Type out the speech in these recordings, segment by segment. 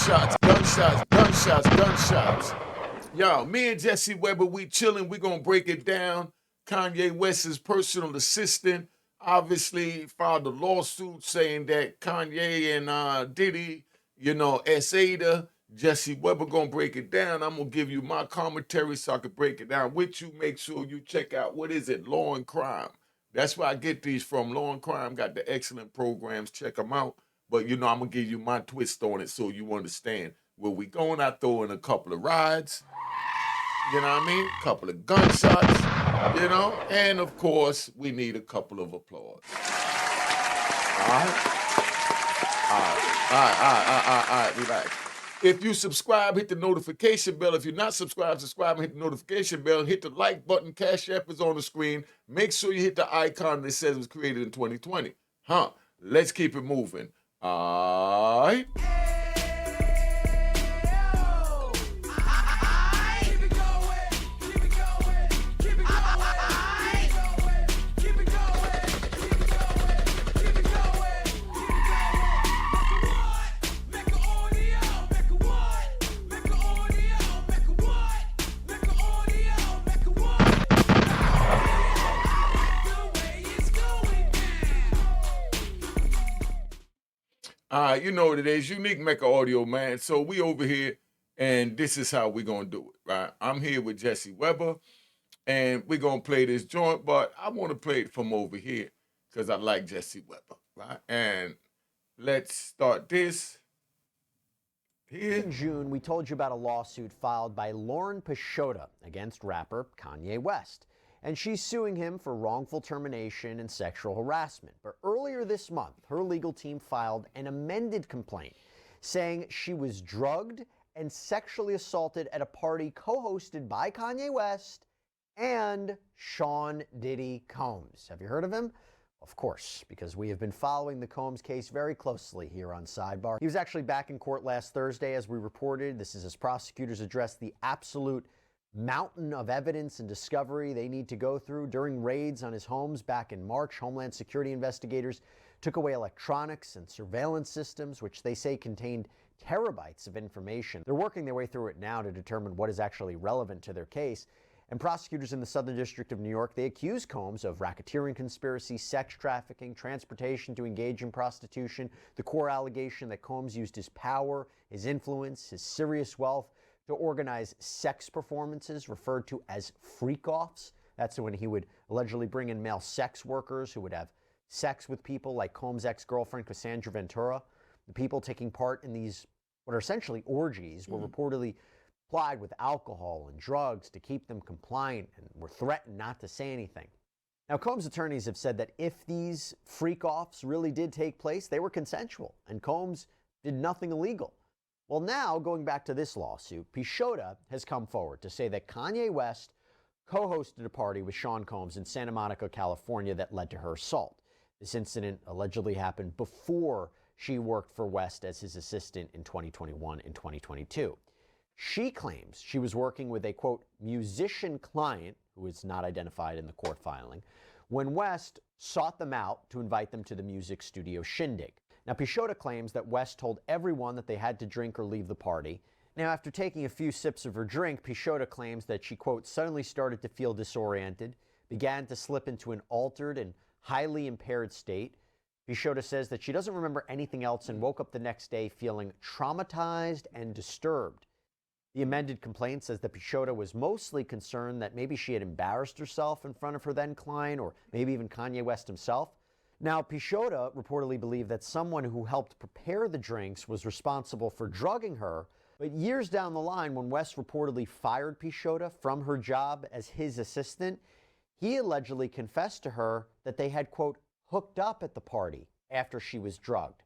Gunshots, gunshots, gunshots, gunshots. Yo, me and Jesse Weber, we chilling. We gonna break it down. Kanye West's personal assistant obviously filed a lawsuit saying that Kanye and Diddy, Ada. Jesse Weber gonna break it down. I'm gonna give you my commentary so I can break it down with you. Make sure you check out what is it, Law and Crime. That's where I get these from. Law and Crime got the excellent programs. Check them out. But I'm gonna give you my twist on it so you understand. Where we going? I throw in a couple of rides. You know what I mean? A couple of gunshots. And of course we need a couple of applause. All right. All right. Relax. If you subscribe, hit the notification bell. If you're not subscribed, subscribe and hit the notification bell. Hit the like button. Cash App is on the screen. Make sure you hit the icon that says it was created in 2020. Let's keep it moving. All right. You know what it is. Unique Mecca audio, man. So we over here, and this is how we're going to do it, right? I'm here with Jesse Weber, and we're going to play this joint, but I want to play it from over here because I like Jesse Weber, right? And let's start this here. In June, we told you about a lawsuit filed by Lauren Pesota against rapper Kanye West. And she's suing him for wrongful termination and sexual harassment. But earlier this month, her legal team filed an amended complaint saying she was drugged and sexually assaulted at a party co-hosted by Kanye West and Sean Diddy Combs. Have you heard of him? Of course, because we have been following the Combs case very closely here on Sidebar. He was actually back in court last Thursday, as we reported. This is as prosecutors address the absolute mountain of evidence and discovery they need to go through. During raids on his homes back in March, Homeland Security investigators took away electronics and surveillance systems, which they say contained terabytes of information. They're working their way through it now to determine what is actually relevant to their case. And prosecutors in the Southern District of New York, they accuse Combs of racketeering conspiracy, sex trafficking, transportation to engage in prostitution. The core allegation that Combs used his power, his influence, his serious wealth to organize sex performances referred to as freak-offs. That's when he would allegedly bring in male sex workers who would have sex with people like Combs' ex-girlfriend Cassandra Ventura. The people taking part in these, what are essentially orgies, were reportedly plied with alcohol and drugs to keep them compliant and were threatened not to say anything. Now, Combs' attorneys have said that if these freak-offs really did take place, they were consensual, and Combs did nothing illegal. Well, now, going back to this lawsuit, Pesota has come forward to say that Kanye West co-hosted a party with Sean Combs in Santa Monica, California that led to her assault. This incident allegedly happened before she worked for West as his assistant in 2021 and 2022. She claims she was working with a, quote, musician client, who is not identified in the court filing, when West sought them out to invite them to the music studio shindig. Now, Pesota claims that West told everyone that they had to drink or leave the party. Now, after taking a few sips of her drink, Pesota claims that she, quote, suddenly started to feel disoriented, began to slip into an altered and highly impaired state. Pesota says that she doesn't remember anything else and woke up the next day feeling traumatized and disturbed. The amended complaint says that Pesota was mostly concerned that maybe she had embarrassed herself in front of her then client, or maybe even Kanye West himself. Now, Pesota reportedly believed that someone who helped prepare the drinks was responsible for drugging her, but years down the line, when West reportedly fired Pesota from her job as his assistant, he allegedly confessed to her that they had, quote, hooked up at the party after she was drugged.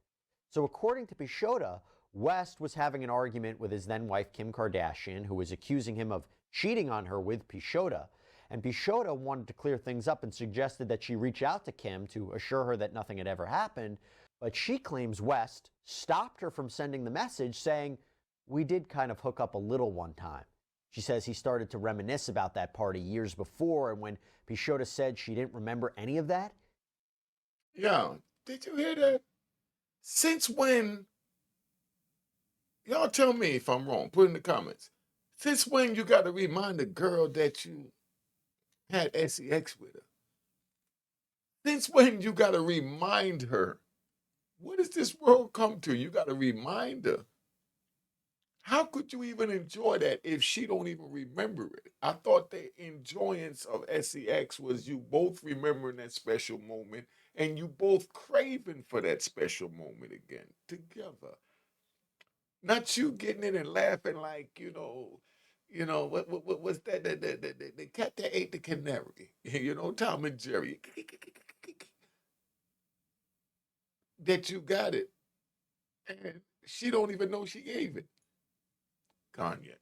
So according to Pesota, West was having an argument with his then-wife Kim Kardashian, who was accusing him of cheating on her with Pesota. And Pesota wanted to clear things up and suggested that she reach out to Kim to assure her that nothing had ever happened. But she claims West stopped her from sending the message saying, we did kind of hook up a little one time. She says he started to reminisce about that party years before, and when Pesota said she didn't remember any of that. Yeah, did you hear that? Since when Y'all tell me if I'm wrong. Put in the comments. Since when you got to remind a girl that you had sex with her? Since when you got to remind her? What does this world come to? You got to remind her. How could you even enjoy that if she don't even remember it? I thought the enjoyance of sex was you both remembering that special moment and you both craving for that special moment again together. Not you getting in and laughing like, what was that? The cat that ate the canary. Tom and Jerry. That you got it. And she don't even know she gave it. Kanye.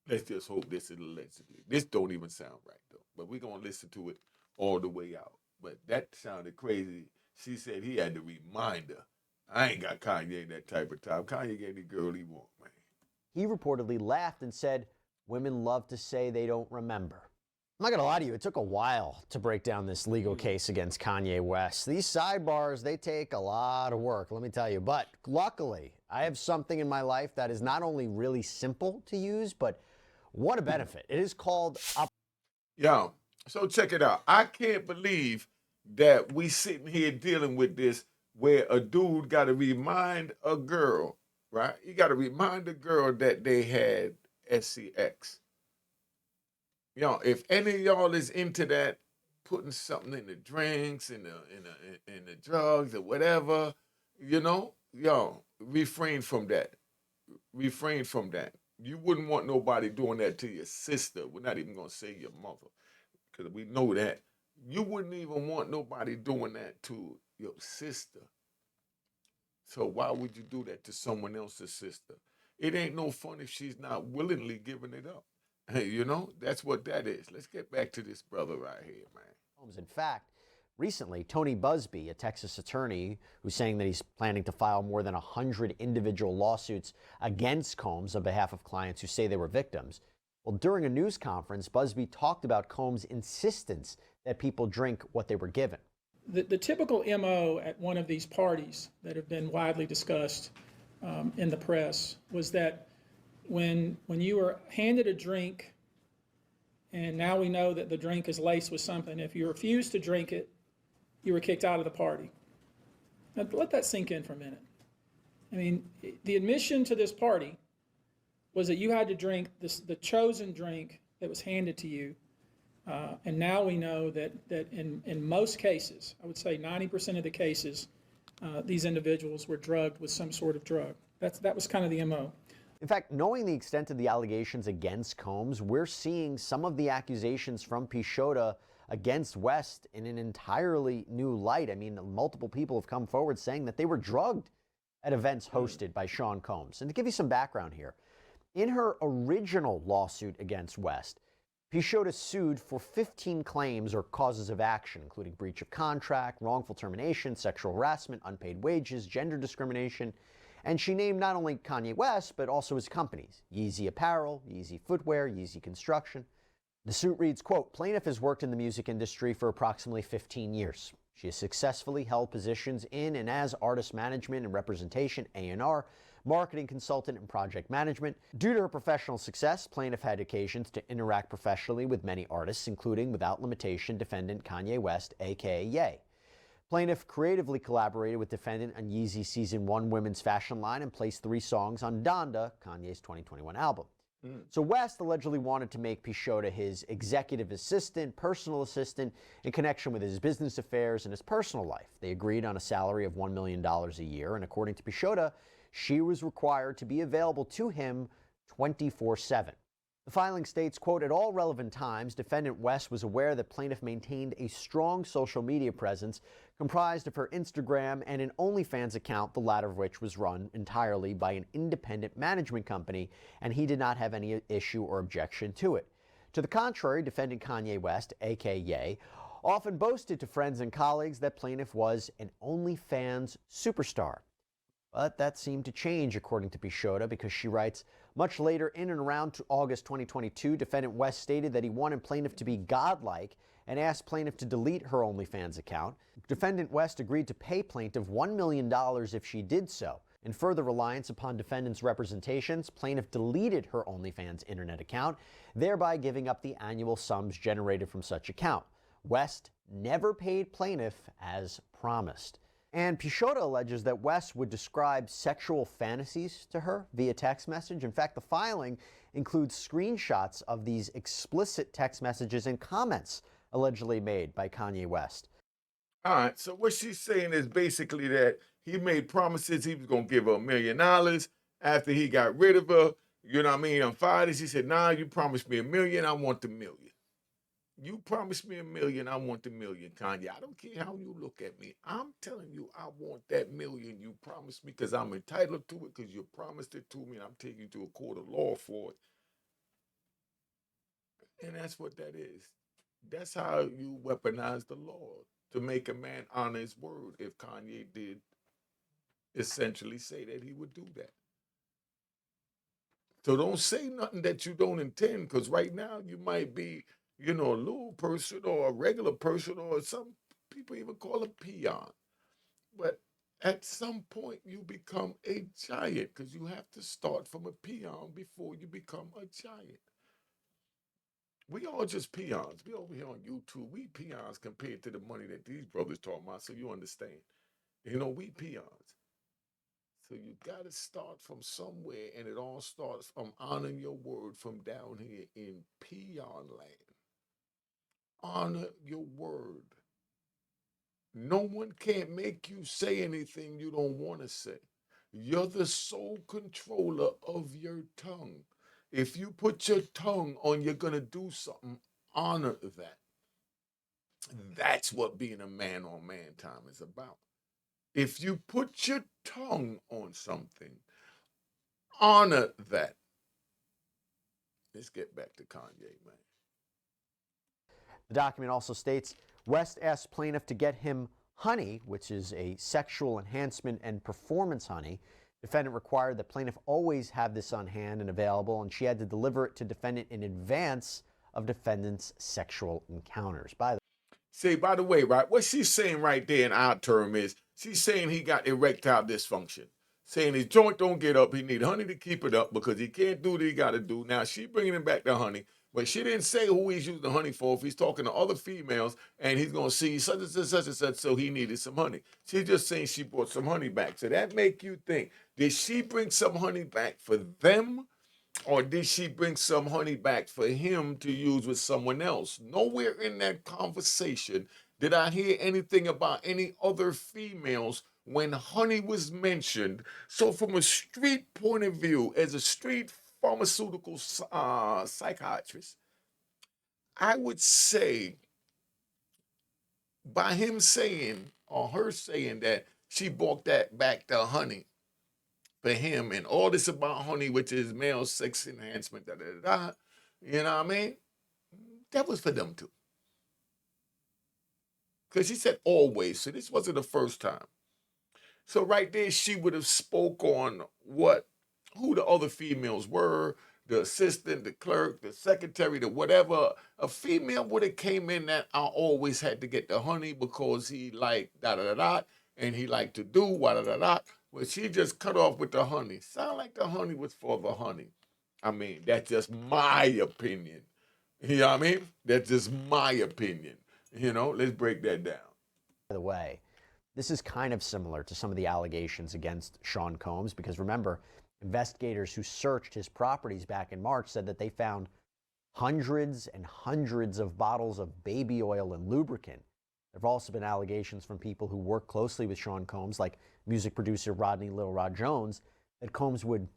Let's just hope this is allegedly. This don't even sound right though. But we're gonna listen to it all the way out. But that sounded crazy. She said he had to remind her. I ain't got Kanye that type of time. Kanye get any girl he want, man. He reportedly laughed and said, "Women love to say they don't remember." I'm not going to lie to you, it took a while to break down this legal case against Kanye West. These sidebars, they take a lot of work, let me tell you. But luckily, I have something in my life that is not only really simple to use, but what a benefit. It is called Yo, so check it out. I can't believe that we sitting here dealing with this where a dude got to remind a girl, right? You got to remind a girl that they had SCX. If any of y'all is into that, putting something in the drinks, in the drugs or whatever, refrain from that. Refrain from that. You wouldn't want nobody doing that to your sister. We're not even gonna say your mother, because we know that. You wouldn't even want nobody doing that to your sister. So why would you do that to someone else's sister? It ain't no fun if she's not willingly giving it up. That's what that is. Let's get back to this brother right here, man. In fact, recently, Tony Busby, a Texas attorney who's saying that he's planning to file more than 100 individual lawsuits against Combs on behalf of clients who say they were victims. Well, during a news conference, Busby talked about Combs' insistence that people drink what they were given. The typical MO at one of these parties that have been widely discussed in the press was that when you were handed a drink, and now we know that the drink is laced with something, if you refused to drink it, you were kicked out of the party. Now, let that sink in for a minute. I mean, the admission to this party was that you had to drink the chosen drink that was handed to you. And now we know that in most cases, I would say 90% of the cases, these individuals were drugged with some sort of drug. That was kind of the MO. In fact, knowing the extent of the allegations against Combs, we're seeing some of the accusations from Pesota against West in an entirely new light. I mean, multiple people have come forward saying that they were drugged at events hosted by Sean Combs. And to give you some background here, in her original lawsuit against West, Pesota sued for 15 claims or causes of action, including breach of contract, wrongful termination, sexual harassment, unpaid wages, gender discrimination. And she named not only Kanye West, but also his companies, Yeezy Apparel, Yeezy Footwear, Yeezy Construction. The suit reads, quote, "Plaintiff has worked in the music industry for approximately 15 years. She has successfully held positions in and as artist management and representation, A&R, marketing consultant, and project management. Due to her professional success, plaintiff had occasions to interact professionally with many artists, including, without limitation, defendant Kanye West, aka Ye. Plaintiff creatively collaborated with defendant on Yeezy Season 1 women's fashion line and placed 3 songs on Donda, Kanye's 2021 album. So West allegedly wanted to make Pesota his executive assistant, personal assistant, in connection with his business affairs and his personal life. They agreed on a salary of $1 million a year, and according to Pesota, she was required to be available to him 24/7. The filing states, quote, "At all relevant times, defendant West was aware that plaintiff maintained a strong social media presence comprised of her Instagram and an OnlyFans account, the latter of which was run entirely by an independent management company, and he did not have any issue or objection to it. To the contrary, defendant Kanye West, aka, often boasted to friends and colleagues that plaintiff was an OnlyFans superstar." But that seemed to change, according to Pesota, because she writes, much later in and around August 2022, defendant West stated that he wanted plaintiff to be godlike and asked plaintiff to delete her OnlyFans account. Defendant West agreed to pay plaintiff $1 million if she did so. In further reliance upon defendant's representations, plaintiff deleted her OnlyFans internet account, thereby giving up the annual sums generated from such account. West never paid plaintiff as promised. And Pesota alleges that West would describe sexual fantasies to her via text message. In fact, the filing includes screenshots of these explicit text messages and comments allegedly made by Kanye West. All right, so what she's saying is basically that he made promises he was going to give her $1 million after he got rid of her. You know what I mean? On Friday, she said, nah, you promised me $1 million, I want the $1 million. You promised me $1 million, I want the $1 million, Kanye. I don't care how you look at me. I'm telling you, I want that $1 million you promised me because I'm entitled to it because you promised it to me and I'm taking you to a court of law for it. And that's what that is. That's how you weaponize the law, to make a man honor his word, if Kanye did essentially say that he would do that. So don't say nothing that you don't intend, because right now you might be, a little person or a regular person, or some people even call a peon. But at some point you become a giant, because you have to start from a peon before you become a giant. We all just peons. We over here on YouTube, we peons compared to the money that these brothers talking about, so you understand. We peons. So you got to start from somewhere, and it all starts from honoring your word from down here in peon land. Honor your word. No one can't make you say anything you don't want to say. You're the sole controller of your tongue. If you put your tongue on you're going to do something, honor that. That's what being a man on man time is about. If you put your tongue on something, honor that. Let's get back to Kanye, man. The document also states West asked plaintiff to get him honey, which is a sexual enhancement and performance honey. Defendant required that plaintiff always have this on hand and available, and she had to deliver it to defendant in advance of defendant's sexual encounters. By the way, right, what she's saying right there in our term is she's saying he got erectile dysfunction. Saying his joint don't get up, he need honey to keep it up because he can't do what he got to do. Now, she bringing him back the honey, but she didn't say who he's using the honey for, if he's talking to other females and he's going to see such and such, such and such, so he needed some honey. She's just saying she brought some honey back. So that make you think, did she bring some honey back for them, or did she bring some honey back for him to use with someone else? Nowhere in that conversation did I hear anything about any other females when honey was mentioned. So from a street point of view, as a street pharmaceutical psychiatrist, I would say by him saying or her saying that she brought that back to honey for him and all this about honey, which is male sex enhancement, you know what I mean? That was for them too. Because she said always, so this wasn't the first time. So right there, she would have spoke on who the other females were, the assistant, the clerk, the secretary, the whatever. A female would have came in that I always had to get the honey because he liked da-da-da-da, and he liked to do wa-da-da-da. Well, she just cut off with the honey. Sound like the honey was for the honey. I mean, that's just my opinion. You know what I mean? That's just my opinion. Let's break that down. By the way, this is kind of similar to some of the allegations against Sean Combs, because remember, investigators who searched his properties back in March said that they found hundreds and hundreds of bottles of baby oil and lubricant. There have also been allegations from people who work closely with Sean Combs, like music producer Rodney Lil Rod Jones, that Combs would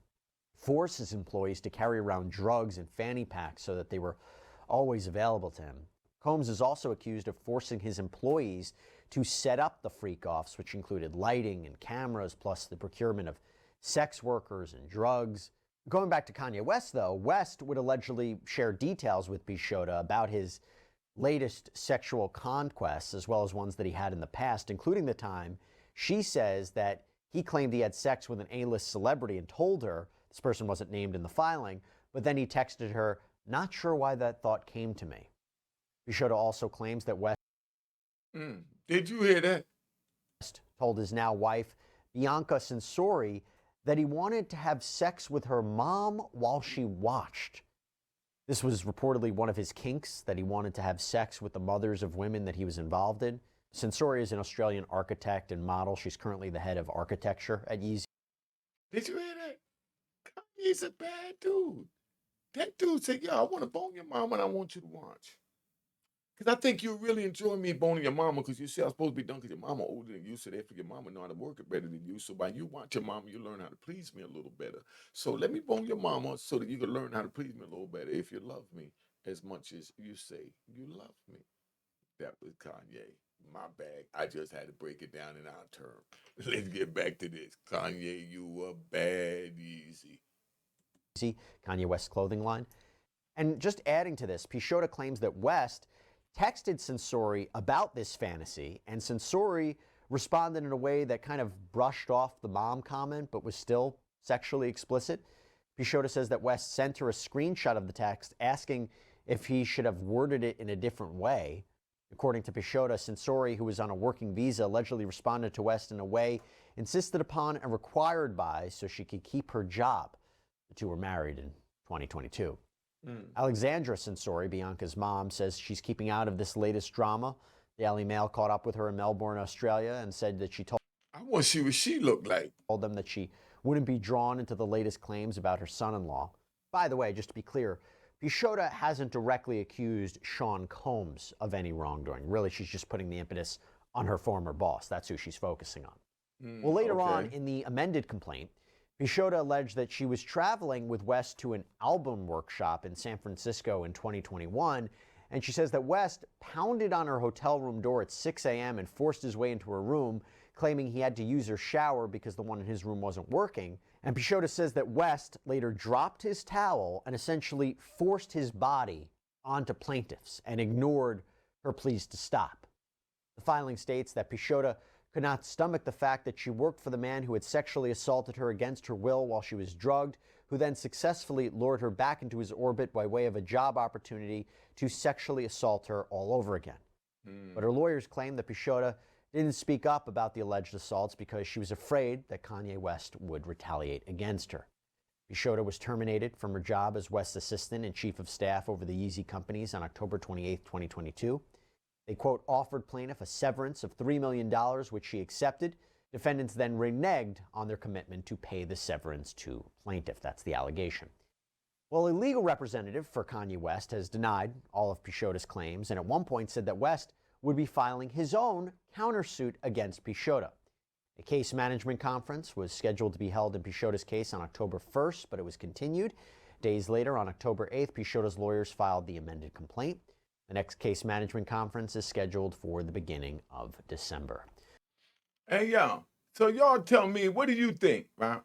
force his employees to carry around drugs and fanny packs so that they were always available to him. Combs is also accused of forcing his employees to set up the freak-offs, which included lighting and cameras, plus the procurement of sex workers and drugs. Going back to Kanye West, though, West would allegedly share details with Pesota about his latest sexual conquests, as well as ones that he had in the past, including the time she says that he claimed he had sex with an A-list celebrity and told her, this person wasn't named in the filing, but then he texted her, "Not sure why that thought came to me." Pesota also claims that West Did you hear that? told his now wife, Bianca Sensori, that he wanted to have sex with her mom while she watched. This was reportedly one of his kinks, that he wanted to have sex with the mothers of women that he was involved in. Sensori is an Australian architect and model. She's currently the head of architecture at Yeezy. Did you hear that? Kanye's a bad dude. That dude said, yo, I want to bone your mama and I want you to watch. Because I think you really enjoy me boning your mama because you see I'm supposed to be done because your mama older than you, so therefore your mama know how to work it better than you. So by you watch your mama, you learn how to please me a little better. So let me bone your mama so that you can learn how to please me a little better if you love me as much as you say you love me. That was Kanye. My bag. I just had to break it down in our term. Let's get back to this. Kanye, you a bad Yeezy. Kanye West's clothing line. And just adding to this, Pesota claims that West texted Sensori about this fantasy, and Sensori responded in a way that kind of brushed off the mom comment, but was still sexually explicit. Pesota says that West sent her a screenshot of the text asking if he should have worded it in a different way. According to Pesota, Sensori, who was on a working visa, allegedly responded to West in a way insisted upon and required by so she could keep her job. The two were married in 2022. Alexandra Sensori, Bianca's mom, says she's keeping out of this latest drama. The Daily Mail caught up with her in Melbourne, Australia, and said that she told I want to see what she looked like. them that she wouldn't be drawn into the latest claims about her son-in-law. By the way, just to be clear, Pesota hasn't directly accused Sean Combs of any wrongdoing. Really, she's just putting the impetus on her former boss. That's who she's focusing on. Well, later on in the amended complaint, Pesota alleged that she was traveling with West to an album workshop in San Francisco in 2021, and she says that West pounded on her hotel room door at 6 a.m. and forced his way into her room, claiming he had to use her shower because the one in his room wasn't working. And Pesota says that West later dropped his towel and essentially forced his body onto plaintiffs and ignored her pleas to stop. The filing states that Pesota could not stomach the fact that she worked for the man who had sexually assaulted her against her will while she was drugged, who then successfully lured her back into his orbit by way of a job opportunity to sexually assault her all over again. But her lawyers claim that Pesota didn't speak up about the alleged assaults because she was afraid that Kanye West would retaliate against her. Pesota was terminated from her job as West's assistant and chief of staff over the Yeezy companies on October 28, 2022. They, quote, offered plaintiff a severance of $3 million, which she accepted. Defendants then reneged on their commitment to pay the severance to plaintiff. That's the allegation. Well, a legal representative for Kanye West has denied all of Pesota's claims and at one point said that West would be filing his own countersuit against Pesota. A case management conference was scheduled to be held in Pesota's case on October 1st, but it was continued. Days later, on October 8th, Pesota's lawyers filed the amended complaint. The next case management conference is scheduled for the beginning of December. Hey, y'all. So y'all tell me, what do you think, right?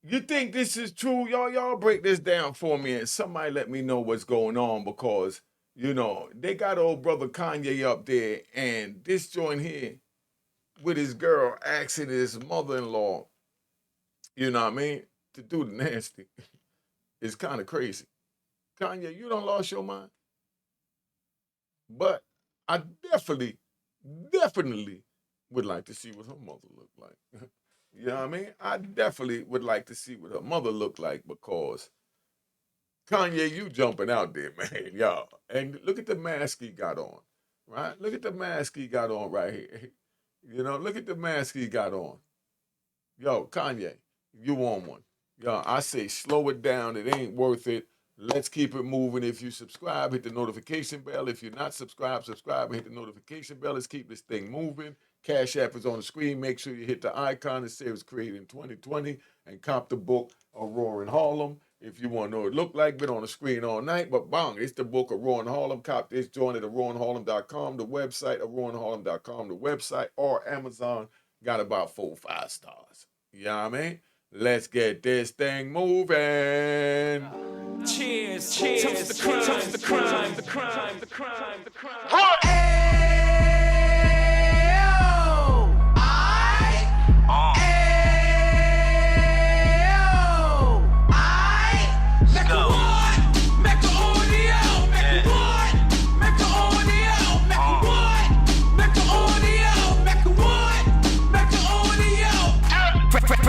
You think this is true? Y'all break this down for me and somebody let me know what's going on because, you know, they got old brother Kanye up there and this joint here with his girl asking his mother-in-law, you know what I mean, to do the nasty. It's kind of crazy. Kanye, you done lost your mind. But I definitely would like to see what her mother looked like. You know what I mean? I definitely would like to see what her mother looked like because Kanye, you jumping out there, man, y'all. And look at the mask he got on, right? Look at the mask he got on right here. You know, look at the mask he got on. Yo, Kanye, you on one. Yo, I say slow it down. It ain't worth it. Let's keep it moving. If you subscribe, hit the notification bell. If you're not subscribed, subscribe and hit the notification bell. Let's keep this thing moving. Cash App is on the screen. Make sure you hit the icon that says it was created in 2020 and cop the book, A Roar in Harlem. If you want to know what it looked like, been on the screen all night. But bang, it's the book, A Roar in Harlem. Cop this joint at aroarinharlem.com, the website, aroarinharlem.com, the website, or Amazon. Got about 4 or 5 stars. You know what I mean? Let's get this thing moving. Cheers, cheers, toast the crime, toast the crime, the crime, the crime, the crime.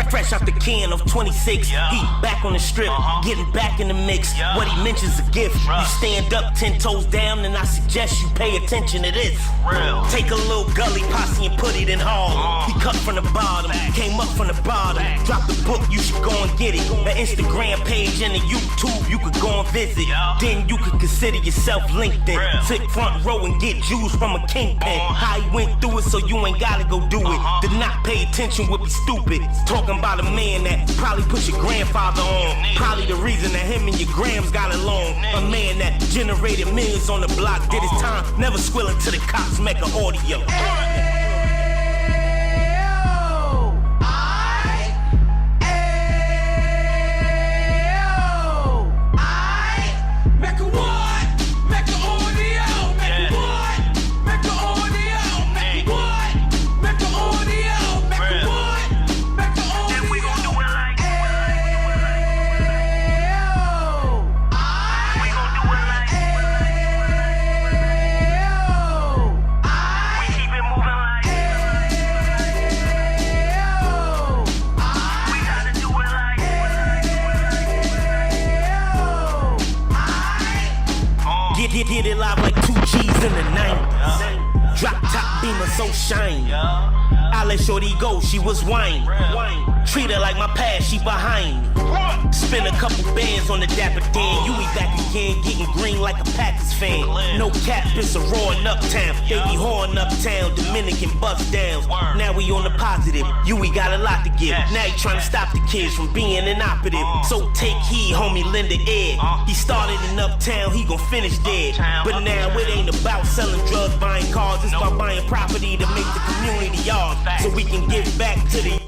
Fresh out the can of 26. He back on the strip, getting back in the mix. What he mentions a gift. You stand up 10 toes down, and I suggest you pay attention to this. Take a little gully posse and put it in Harlem. He cut from the bottom, came up from the bottom. Drop the book, you should go and get it. The Instagram page and the YouTube, you could go and visit. Then you could consider yourself LinkedIn. Sit front row and get Jews from a kingpin. How he went through it, so you ain't gotta go do it. To not pay attention would be stupid. Talking about a man that probably put your grandfather on. Probably the reason that him and your grams got along. A man that generated millions on the block, did his time, never squealing to the cops, Mecca audio. Get it live like 2 G's in the 90s. Drop top beamer so shiny. I let shorty go, she was whining. Treat her like my past, she behind me. Spend a couple bands on the Dapper Dan. You be back again, getting green like a Packers fan. No cap, it's a roaring uptown. They be whoring uptown, Dominican bust downs. Now we on the positive, we got a lot to give. Now he trying to stop the kids from being inoperative. So take heed, homie, lend a ear. He started in uptown, he gon' finish dead. But now it ain't about selling drugs, buying cars. It's about buying property to make the community ours, so we can give back to the